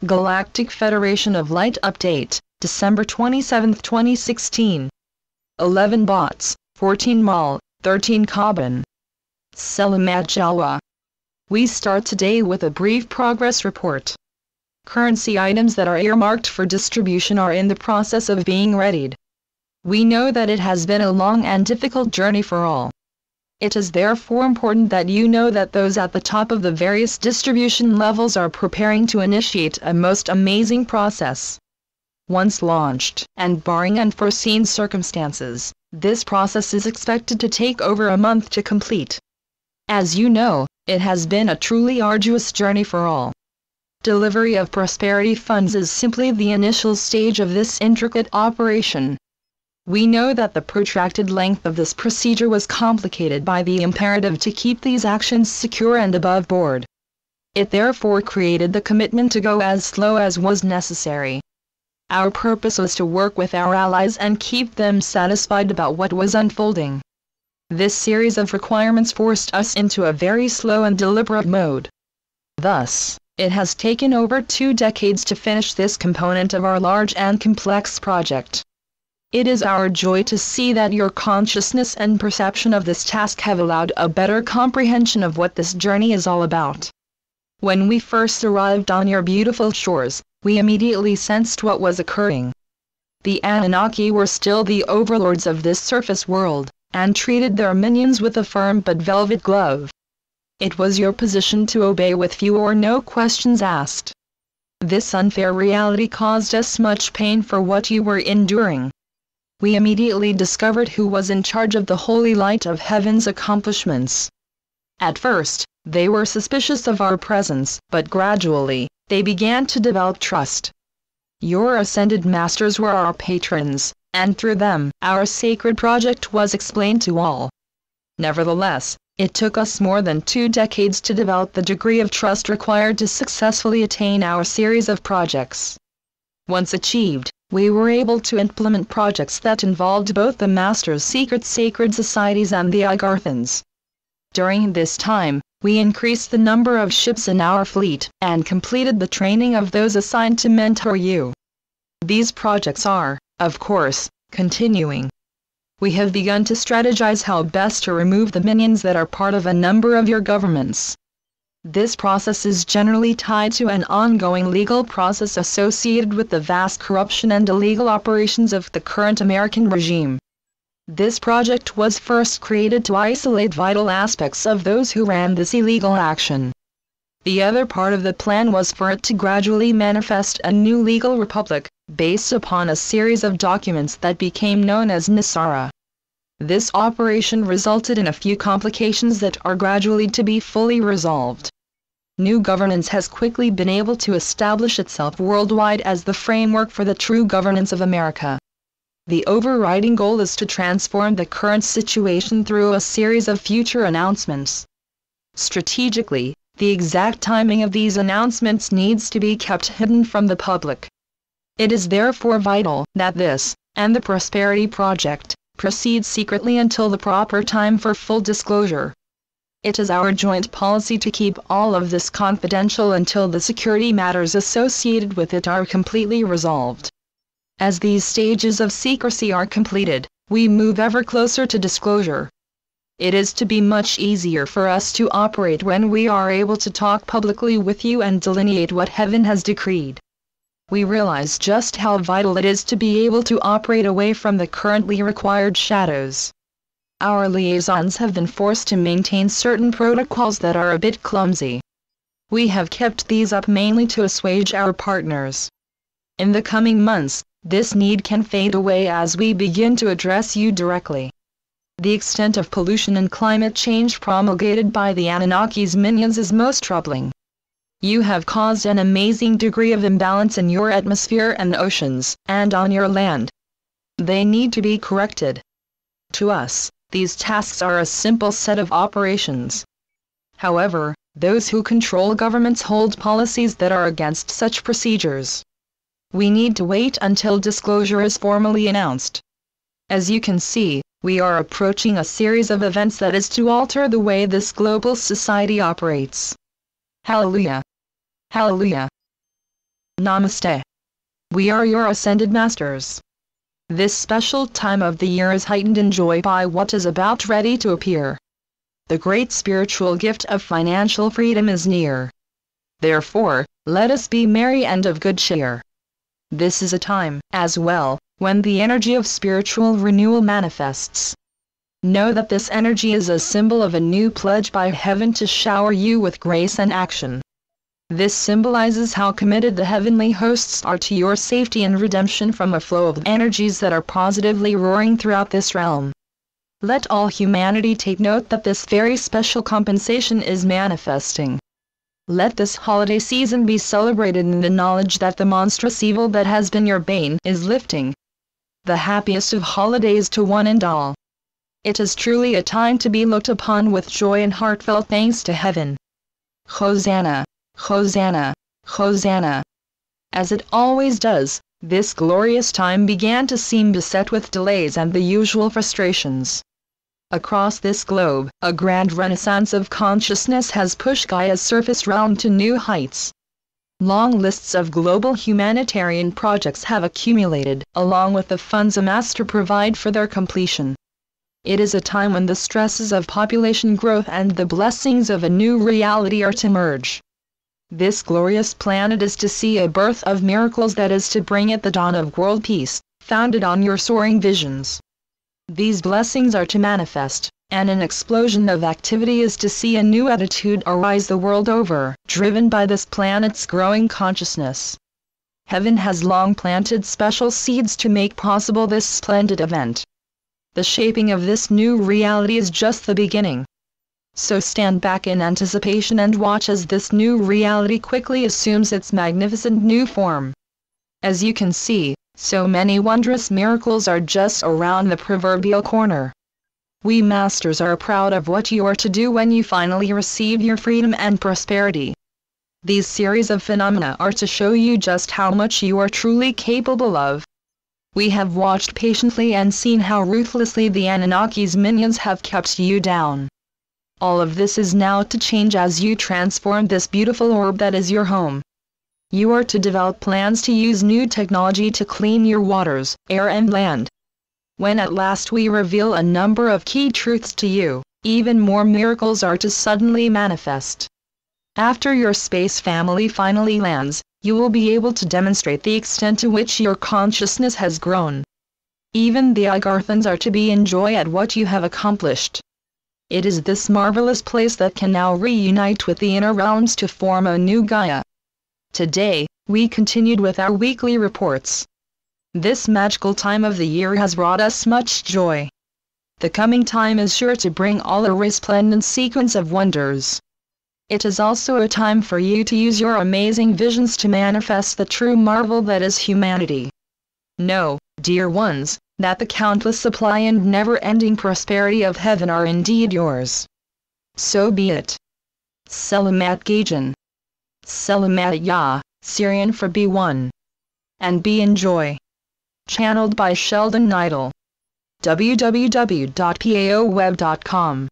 Galactic Federation of Light Update, December 27, 2016. 11 bots, 14 mol, 13 carbon. Selamat Jawa. We start today with a brief progress report. Currency items that are earmarked for distribution are in the process of being readied. We know that it has been a long and difficult journey for all. It is therefore important that you know that those at the top of the various distribution levels are preparing to initiate a most amazing process. Once launched, and barring unforeseen circumstances, this process is expected to take over a month to complete. As you know, it has been a truly arduous journey for all. Delivery of prosperity funds is simply the initial stage of this intricate operation. We know that the protracted length of this procedure was complicated by the imperative to keep these actions secure and above board. It therefore created the commitment to go as slow as was necessary. Our purpose was to work with our allies and keep them satisfied about what was unfolding. This series of requirements forced us into a very slow and deliberate mode. Thus, it has taken over 2 decades to finish this component of our large and complex project. It is our joy to see that your consciousness and perception of this task have allowed a better comprehension of what this journey is all about. When we first arrived on your beautiful shores, we immediately sensed what was occurring. The Anunnaki were still the overlords of this surface world, and treated their minions with a firm but velvet glove. It was your position to obey with few or no questions asked. This unfair reality caused us much pain for what you were enduring. We immediately discovered who was in charge of the holy light of heaven's accomplishments. At first, they were suspicious of our presence, but gradually, they began to develop trust. Your ascended masters were our patrons, and through them, our sacred project was explained to all. Nevertheless, it took us more than 2 decades to develop the degree of trust required to successfully attain our series of projects. Once achieved, we were able to implement projects that involved both the Masters' secret sacred societies and the Agarthans. During this time, we increased the number of ships in our fleet, and completed the training of those assigned to mentor you. These projects are, of course, continuing. We have begun to strategize how best to remove the minions that are part of a number of your governments. This process is generally tied to an ongoing legal process associated with the vast corruption and illegal operations of the current American regime. This project was first created to isolate vital aspects of those who ran this illegal action. The other part of the plan was for it to gradually manifest a new legal republic, based upon a series of documents that became known as Nisara. This operation resulted in a few complications that are gradually to be fully resolved. New governance has quickly been able to establish itself worldwide as the framework for the true governance of America. The overriding goal is to transform the current situation through a series of future announcements. Strategically, the exact timing of these announcements needs to be kept hidden from the public. It is therefore vital that this, and the Prosperity Project, proceed secretly until the proper time for full disclosure. It is our joint policy to keep all of this confidential until the security matters associated with it are completely resolved. As these stages of secrecy are completed, we move ever closer to disclosure. It is to be much easier for us to operate when we are able to talk publicly with you and delineate what heaven has decreed. We realize just how vital it is to be able to operate away from the currently required shadows. Our liaisons have been forced to maintain certain protocols that are a bit clumsy. We have kept these up mainly to assuage our partners. In the coming months, this need can fade away as we begin to address you directly. The extent of pollution and climate change promulgated by the Anunnaki's minions is most troubling. You have caused an amazing degree of imbalance in your atmosphere and oceans, and on your land. They need to be corrected. To us, these tasks are a simple set of operations. However, those who control governments hold policies that are against such procedures. We need to wait until disclosure is formally announced. As you can see, we are approaching a series of events that is to alter the way this global society operates. Hallelujah! Hallelujah! Namaste. We are your ascended masters. This special time of the year is heightened in joy by what is about ready to appear. The great spiritual gift of financial freedom is near. Therefore, let us be merry and of good cheer. This is a time, as well, when the energy of spiritual renewal manifests. Know that this energy is a symbol of a new pledge by heaven to shower you with grace and action. This symbolizes how committed the heavenly hosts are to your safety and redemption from a flow of energies that are positively roaring throughout this realm. Let all humanity take note that this very special compensation is manifesting. Let this holiday season be celebrated in the knowledge that the monstrous evil that has been your bane is lifting. The happiest of holidays to one and all. It is truly a time to be looked upon with joy and heartfelt thanks to heaven. Hosanna, Hosanna, Hosanna. As it always does, this glorious time began to seem beset with delays and the usual frustrations. Across this globe, a grand renaissance of consciousness has pushed Gaia's surface realm to new heights. Long lists of global humanitarian projects have accumulated, along with the funds amassed to provide for their completion. It is a time when the stresses of population growth and the blessings of a new reality are to merge. This glorious planet is to see a birth of miracles that is to bring it the dawn of world peace, founded on your soaring visions. These blessings are to manifest, and an explosion of activity is to see a new attitude arise the world over, driven by this planet's growing consciousness. Heaven has long planted special seeds to make possible this splendid event. The shaping of this new reality is just the beginning. So stand back in anticipation and watch as this new reality quickly assumes its magnificent new form. As you can see, so many wondrous miracles are just around the proverbial corner. We masters are proud of what you are to do when you finally receive your freedom and prosperity. These series of phenomena are to show you just how much you are truly capable of. We have watched patiently and seen how ruthlessly the Anunnaki's minions have kept you down. All of this is now to change as you transform this beautiful orb that is your home. You are to develop plans to use new technology to clean your waters, air and land. When at last we reveal a number of key truths to you, even more miracles are to suddenly manifest. After your space family finally lands, you will be able to demonstrate the extent to which your consciousness has grown. Even the Agarthans are to be in joy at what you have accomplished. It is this marvelous place that can now reunite with the inner realms to form a new Gaia. Today, we continued with our weekly reports. This magical time of the year has brought us much joy. The coming time is sure to bring all a resplendent sequence of wonders. It is also a time for you to use your amazing visions to manifest the true marvel that is humanity. Know, dear ones, that the countless supply and never-ending prosperity of heaven are indeed yours. So be it. Selamat Gajan. Selamat Ya, Syrian for B1. And be in joy. Channeled by Sheldon Neidl. www.paoweb.com